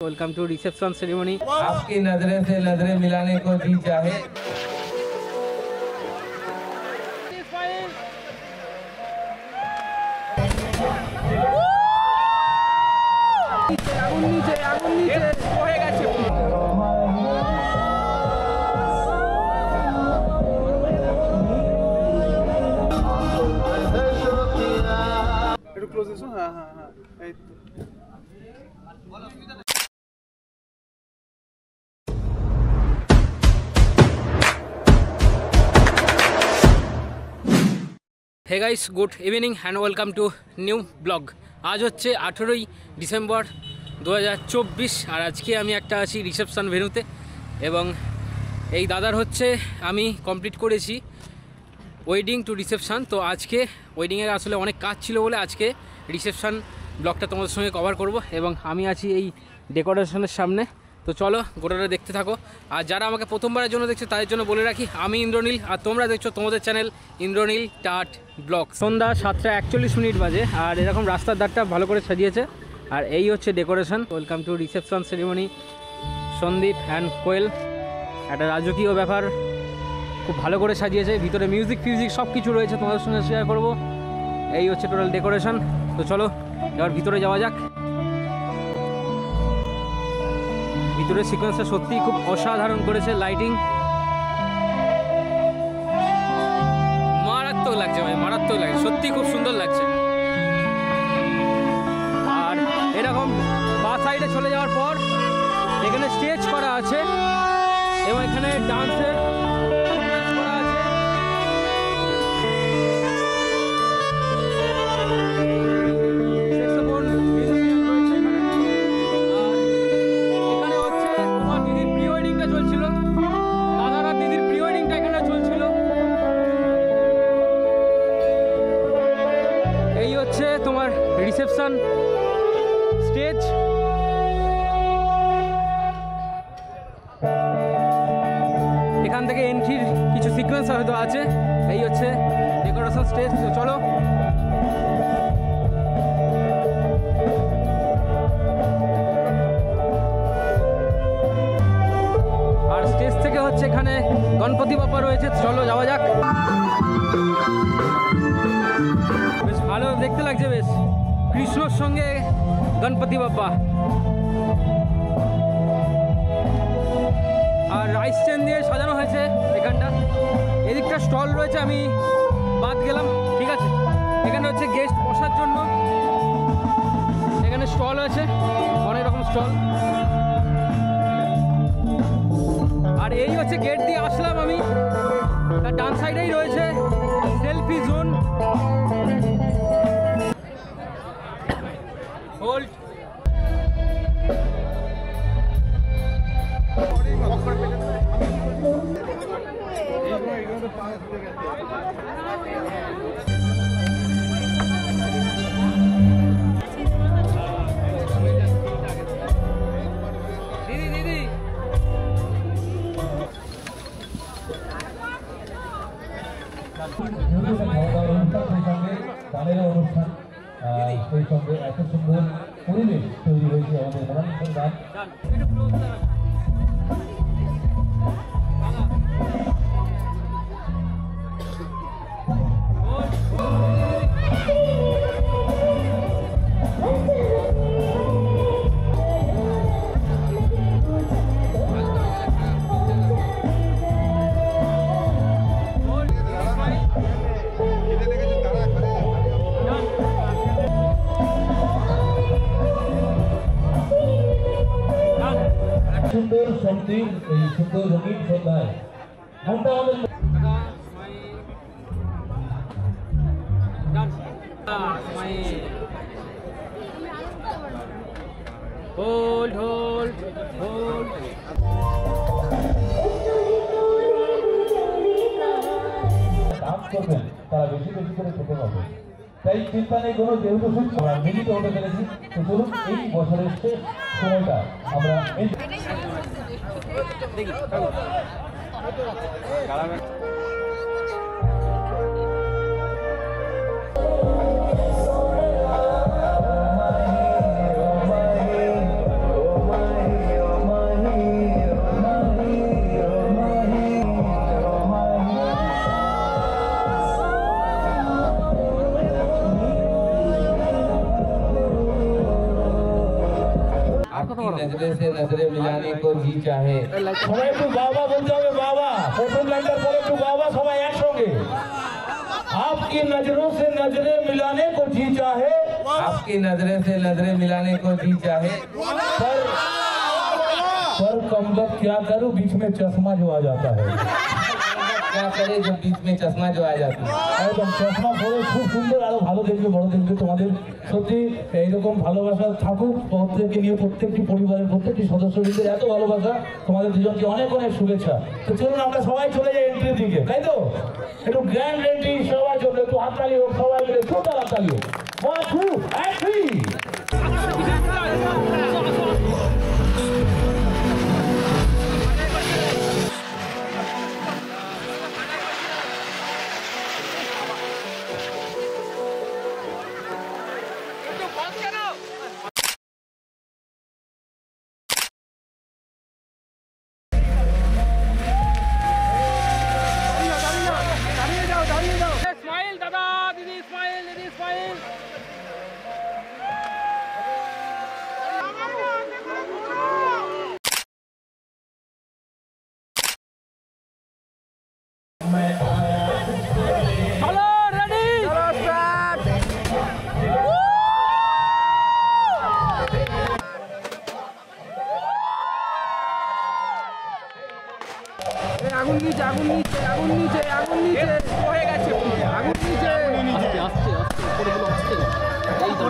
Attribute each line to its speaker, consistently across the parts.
Speaker 1: Welcome to reception ceremony.
Speaker 2: आपकी नजरें से नजरें मिलाने को जी चाहे।
Speaker 1: Hey guys, good evening and welcome to new blog. आज হচ্ছে 18ই ডিসেম্বর 2024 আর আজকে আমি একটা আছি রিসেপশন ভেন্যুতে এবং এই দাদার হচ্ছে আমি কমপ্লিট করেছি ওয়েডিং টু রিসেপশন। তো আজকে ওয়েডিংয়ের আসলে অনেক কাজ ছিল বলে আজকে রিসেপশন ব্লগটা তোমাদের সঙ্গে কভার করব এবং আমি আছি এই ডেকোরেশনের সামনে। তো চলো গোটাটা দেখতে থাকো। আর যারা আমাকে প্রথমবারের জন্য দেখছো তাদের জন্য বলে রাখি, আমি ইন্দ্রনীল আর তোমরা দেখছো তোমাদের চ্যানেল ইন্দ্রনীল টাট ব্লগ। সন্ধ্যা 7:41 বাজে আর এরকম রাস্তার ধারটা ভালো করে সাজিয়েছে আর এই হচ্ছে decoration. Welcome to reception ceremony Sandeep and Koel. একটা রাজকীয় ব্যাপার, খুব ভালো করে সাজিয়েছে, ভিতরে মিউজিক ফিউজিক সব কিছু রয়েছে, তোমাদের সঙ্গে শেয়ার করবো। এই হচ্ছে টোটাল ডেকোরেশন। তো চলো এবার ভিতরে যাওয়া যাক। ভিতরের সিকোয়েন্সটা সত্যিই খুব অসাধারণ করেছে, লাইটিং মারাত্মক লাগছে ভাই, মারাত্মক লাগছে, সত্যি খুব সুন্দর লাগছে। আর এরকম বা সাইডে চলে যাওয়ার পর এখানে স্টেজ করা আছে এবং এখানে ডান্সের করা আছে। তোমার রিসেপশন স্টেজ, এখান থেকে এন্ট্রির কিছু সিকোয়েন্স হয়তো আছে। এই হচ্ছে ডেকোরেশন স্টেজ। তো চলো আর স্টেজ থেকে হচ্ছে এখানে গণপতি বাপ্পা রয়েছে, চলো যাওয়া যাক। বেশ ভালো দেখতে লাগছে, বেশ কৃষ্ণর সঙ্গে গণপতি বাপ্পা। আর রাইস চেন দিয়ে সাজানো হয়েছে এখানটা। এদিকটা স্টল রয়েছে, আমি বাদ গেলাম, ঠিক আছে। এখানে হচ্ছে গেস্ট বসার জন্য এখানে স্টল আছে, অনেক রকম স্টল। আর এই হচ্ছে গেট দিয়ে আসলাম আমি, তার ডান সাইডেই রয়েছে সেলফি জোন। হোল্ড দিদি দিদি
Speaker 3: গানের অনুষ্ঠান, সেই সঙ্গে এত সুন্দর পরিবেশ তৈরি হয়েছে আমাদের মনোরঞ্জন গান। সুন্দর সঙ্গীত, এই সুন্দর রঙিন সন্ধ্যায় মনটা আমাদের
Speaker 1: হোল্ড হোল্ড হোল্ড।
Speaker 3: ডান্স করবেন তারা বেশি বেশি করে খেতে পাবে, তাই চিন্তা নেই কোনো, যেহেতু আমরা মিলিত হতে পেরেছি। তো চলুন এই বছরের শেষ সময়টা আমরা
Speaker 2: आपकी नजरे से नजरे मिलाने को जी चाहे।
Speaker 3: সবাই একটু বাবা বলতে হবে, বাবা। প্রথম লাইনটার পরে একটু বাবা, সবাই একসঙ্গে। आपकी नजरों से नजरे मिलाने को जी चाहे,
Speaker 2: आपकी नजरे से नजरे मिलाने को जी चाहे,
Speaker 3: पर कम वक्त क्या करूं, बीच में चश्मा जो आ जाता है।
Speaker 2: क्या करे जो बीच में चश्मा जो आ जाती है।
Speaker 3: একদম চশমা পরে খুব সুন্দর, আরো ভালো দেখবে, বড় দেখবে। তোমাদের সত্যি এইরকম ভালোবাসা থাকুক প্রত্যেককে নিয়ে, প্রত্যেকটি পরিবারের প্রত্যেকটি সদস্যদের এত ভালোবাসা। তোমাদের দুজনকে অনেক অনেক শুভেচ্ছা। তো চলুন আমরা সবাই চলে যাই এন্ট্রির দিকে, তাই তো? একটু গ্র্যান্ড এন্ট্রি সবার জন্য, একটু হাততালি হোক, সবাই মিলে জোরদার হাততালি হোক। 1 2 and 3।
Speaker 1: স্মাইল দাদা, দিদি স্মাইল, দিদি স্মাইল। চলো রেডি, চলো স্টার্ট। আগুন নিচে, আগুন নিচে, আগুন নিচে, আগুন নিচে হয়ে গেছে, আগুন নিচে। আস্তে আস্তে আস্তে করে গুলো আস্তে। এই তো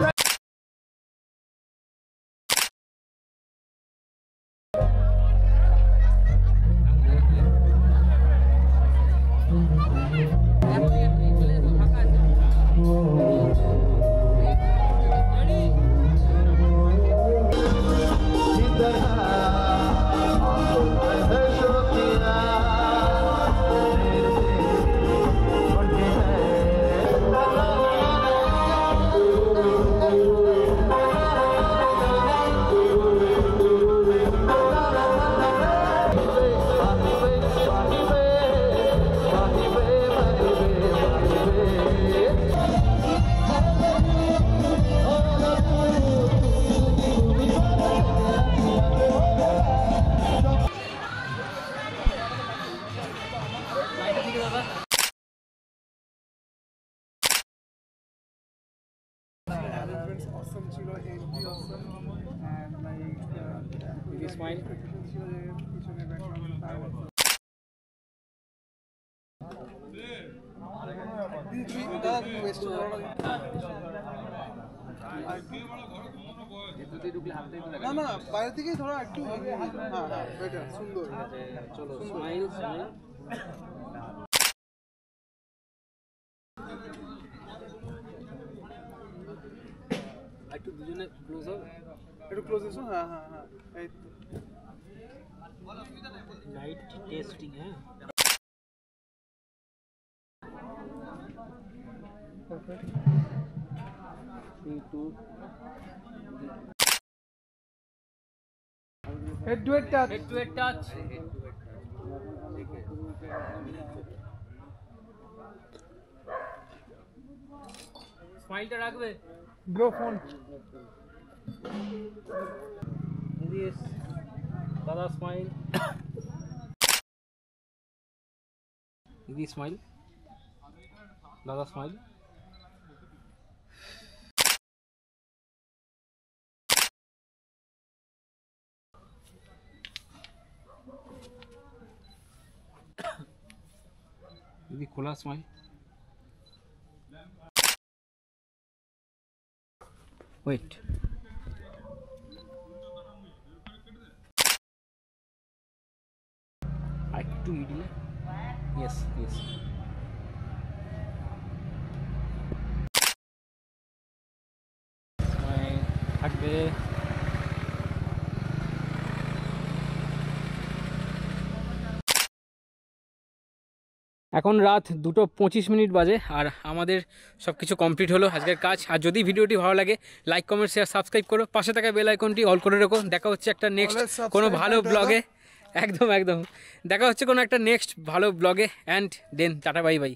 Speaker 4: awesome ছিল, entry awesome, and like
Speaker 1: দিদি স্মাইল।
Speaker 4: ছিল যে পিছনে ব্যাকগ্রাউন্ড তার না না বাইরে থেকেই ধরো একটু, হ্যাঁ হ্যাঁ বেটার, সুন্দর।
Speaker 1: চলো স্মাইল স্মাইল। একটু দুজনে ক্লোজ হবে,
Speaker 4: একটু ক্লোজ এসো, হ্যাঁ হ্যাঁ হ্যাঁ, এই তো।
Speaker 1: Light testing. হ্যাঁ
Speaker 4: perfect.
Speaker 1: 3 2
Speaker 4: head to head touch,
Speaker 1: head to head touch. স্মাইলটা রাখবে
Speaker 4: ব্রো ফোন।
Speaker 1: দিদি দাদা স্মাইল, দিদি স্মাইল, দাদা স্মাইল। দিদি খোলা স্মাইল। ওয়েট, একটু মিডিলে। Yes yes. থাকবে। এখন রাত 2:25 বাজে, আর আমাদের সব কিছু কমপ্লিট হলো আজকের কাজ। আর যদি ভিডিওটি ভালো লাগে লাইক কমেন্ট শেয়ার সাবস্ক্রাইব করো, পাশে থাকা বেল আইকনটি অল করে রাখো। দেখা হচ্ছে একটা নেক্সট কোনো ভালো ব্লগে। একদম একদম, দেখা হচ্ছে কোনো একটা নেক্সট ভালো ব্লগে। And then tata, bye by.